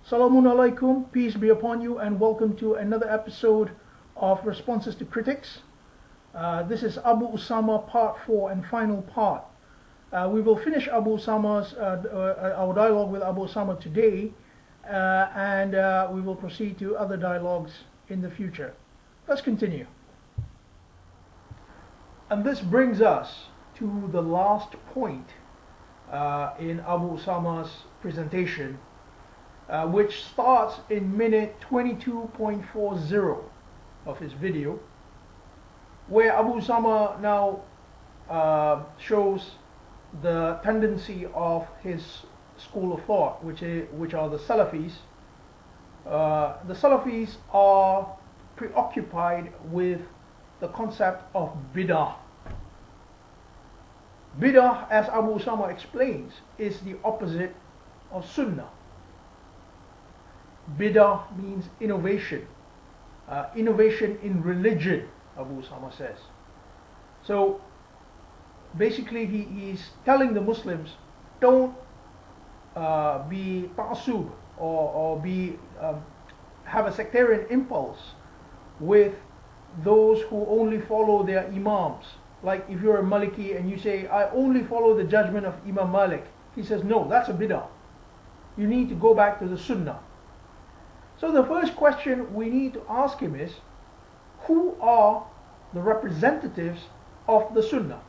Salamun alaikum, peace be upon you, and welcome to another episode of Responses to Critics. This is Abu Usamah part 4 and final part. We will finish Abu Usamah's our dialogue with Abu Usamah today, and we will proceed to other dialogues in the future. Let's continue. And this brings us to the last point in Abu Usamah's presentation, which starts in minute 22.40 of his video, where Abu Usamah now shows the tendency of his school of thought, which are the Salafis. The Salafis are preoccupied with the concept of bida'ah. Bida'ah, as Abu Usamah explains, is the opposite of sunnah. Bida'ah means innovation, innovation in religion, Abu Usamah says. So basically he's telling the Muslims, don't be ta'asub or have a sectarian impulse with those who only follow their imams. Like if you're a Maliki and you say, I only follow the judgment of Imam Malik, he says, no, that's a bid'ah. You need to go back to the sunnah. So the first question we need to ask him is, who are the representatives of the sunnah?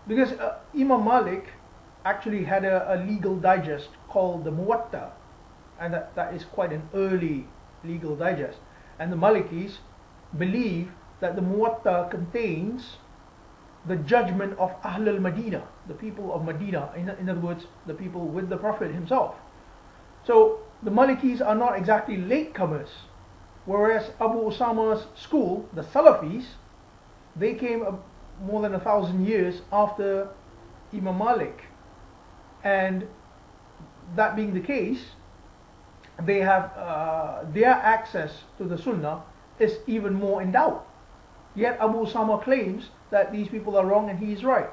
Because Imam Malik actually had a legal digest called the Muwatta, and that is quite an early legal digest. And the Malikis believe that the Muwatta contains the judgment of Ahl al-Madinah, the people of Medina, in other words, the people with the Prophet himself. So the Malikis are not exactly latecomers, whereas Abu Usamah's school, the Salafis, they came more than 1,000 years after Imam Malik, and that being the case, they have their access to the Sunnah is even more in doubt. Yet Abu Usamah claims that these people are wrong and he is right.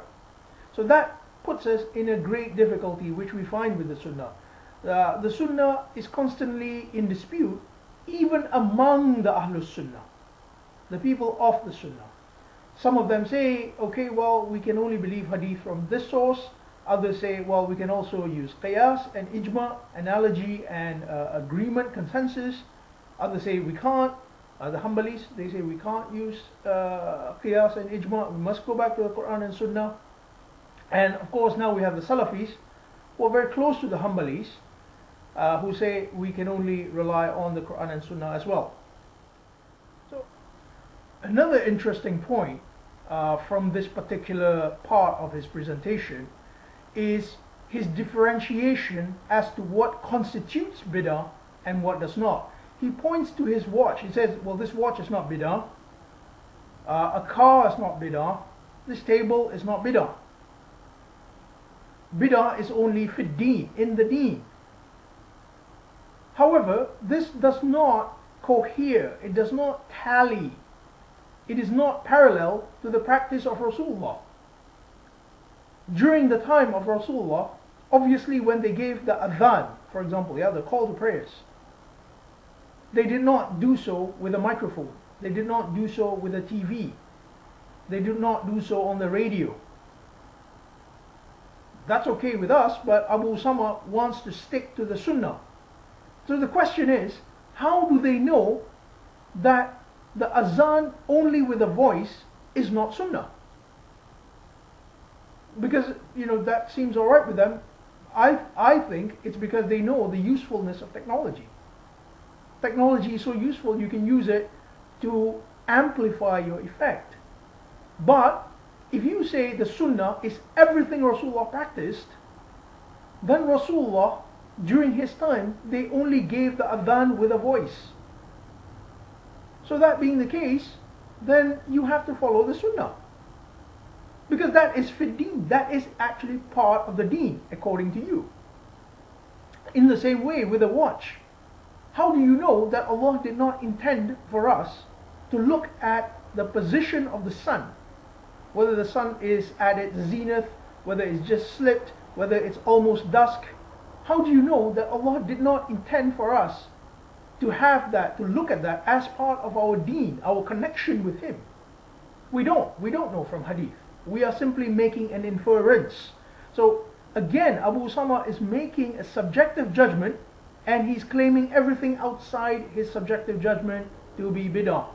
So that puts us in a great difficulty which we find with the Sunnah. The Sunnah is constantly in dispute, even among the Ahlus Sunnah, the people of the Sunnah. Some of them say, okay, well, we can only believe hadith from this source. Others say, well, we can also use qiyas and ijma, analogy and agreement, consensus. Others say we can't. The Hanbalis, they say we can't use qiyas and ijma. We must go back to the Quran and Sunnah. And of course, now we have the Salafis, who are very close to the Hanbalis, who say we can only rely on the Quran and Sunnah as well. So another interesting point from this particular part of his presentation is his differentiation as to what constitutes bid'ah and what does not. He points to his watch. He says, well, this watch is not bid'ah, a car is not bid'ah, this table is not bid'ah. Bid'ah is only fi Deen, in the Deen. However, this does not cohere, it does not tally, it is not parallel to the practice of Rasulullah. During the time of Rasulullah, obviously when they gave the adhan, for example, the call to prayers, they did not do so with a microphone, they did not do so with a TV, they did not do so on the radio. That's okay with us, but Abu Usamah wants to stick to the Sunnah. So the question is, how do they know that the azan only with a voice is not Sunnah? Because, that seems alright with them. I think it's because they know the usefulness of technology. Technology is so useful, you can use it to amplify your effect. But if you say the Sunnah is everything Rasulullah practiced, then Rasulullah, during his time, they only gave the adhan with a voice. So that being the case, then you have to follow the Sunnah, because that is fi Deen, that is actually part of the Deen according to you. In the same way with a watch, how do you know that Allah did not intend for us to look at the position of the sun, whether the sun is at its zenith, whether it's just slipped, whether it's almost dusk? How do you know that Allah did not intend for us to have that, to look at that as part of our deen, our connection with Him? We don't know from hadith. We are simply making an inference. So again, Abu Usamah is making a subjective judgment, and he's claiming everything outside his subjective judgment to be bid'ah.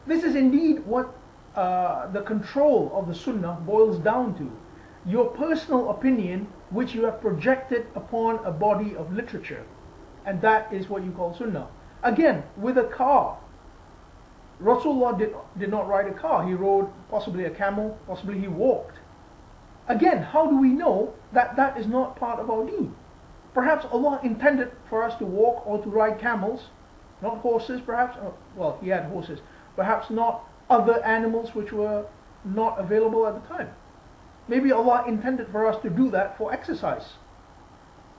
This is indeed what the control of the sunnah boils down to. Your personal opinion which you have projected upon a body of literature. And that is what you call sunnah. Again, with a car, Rasulullah did not ride a car. He rode possibly a camel, possibly he walked. Again, how do we know that that is not part of our deen? Perhaps Allah intended for us to walk or to ride camels, not horses perhaps. Well, he had horses. Perhaps not other animals which were not available at the time. Maybe Allah intended for us to do that for exercise.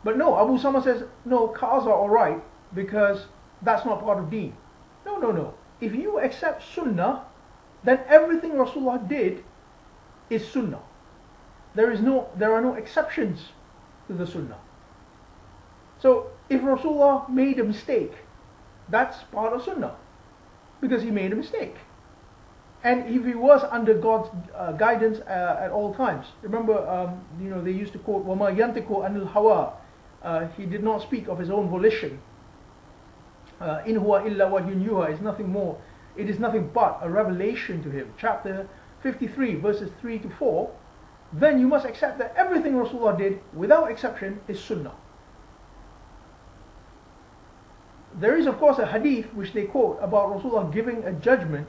But no, Abu Usamah says, no, cars are alright because that's not part of deen. No. If you accept sunnah, then everything Rasulullah did is sunnah. There are no exceptions to the sunnah. So if Rasulullah made a mistake, that's part of sunnah, because he made a mistake. And if he was under God's guidance at all times, remember, they used to quote, وَمَا يَنْتِقُ عَنِ الْهَوَىٰ. He did not speak of his own volition. إِنْ هُوَ إِلَّا وَحْيٌ يُوحَىٰ is nothing more. It is nothing but a revelation to him. Chapter 53, verses 3 to 4. Then you must accept that everything Rasulullah did, without exception, is sunnah. There is, of course, a hadith which they quote about Rasulullah giving a judgment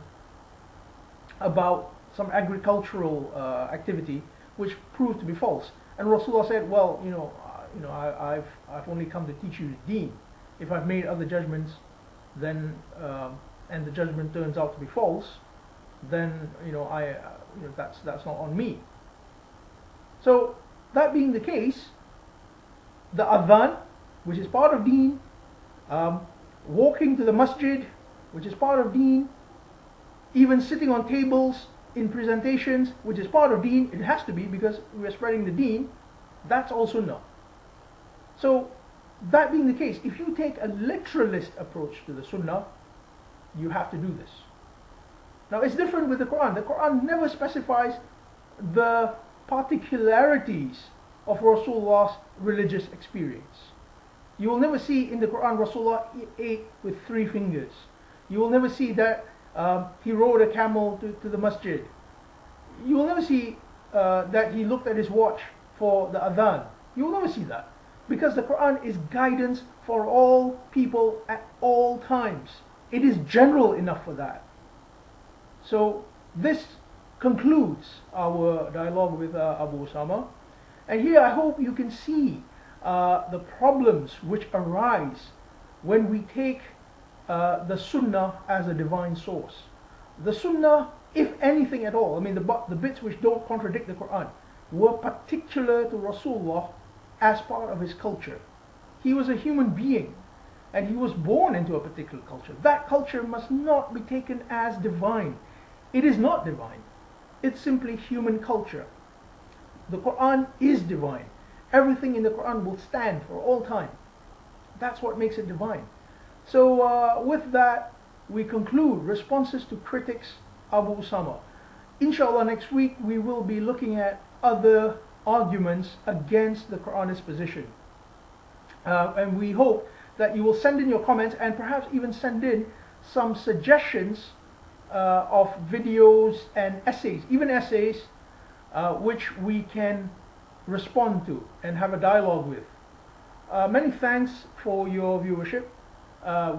about some agricultural activity which proved to be false. And Rasulullah said, well, I've only come to teach you the deen. If I've made other judgments, then and the judgment turns out to be false, then that's not on me. So that being the case, the adhan, which is part of deen, walking to the masjid, which is part of deen, even sitting on tables in presentations, which is part of deen, it has to be because we are spreading the deen, that's all sunnah. So that being the case, if you take a literalist approach to the sunnah, you have to do this. Now it's different with the Quran. The Quran never specifies the particularities of Rasulullah's religious experience. You will never see in the Quran Rasulullah ate with 3 fingers. You will never see that he rode a camel to the masjid. You will never see that he looked at his watch for the adhan. You will never see that, because the Quran is guidance for all people at all times. It is general enough for that. So this concludes our dialogue with Abu Usamah. And here I hope you can see the problems which arise when we take the sunnah as a divine source. The sunnah, if anything at all, the bits which don't contradict the Quran, were particular to Rasulullah as part of his culture. He was a human being, and he was born into a particular culture. That culture must not be taken as divine. It is not divine. It's simply human culture. The Quran is divine. Everything in the Quran will stand for all time. That's what makes it divine. So with that, we conclude responses to critics Abu Usamah. Inshallah, next week we will be looking at other arguments against the Quranist position. And we hope that you will send in your comments, and perhaps even send in some suggestions of videos and essays, even essays, which we can respond to and have a dialogue with. Many thanks for your viewership.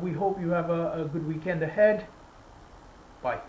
We hope you have a good weekend ahead. Bye.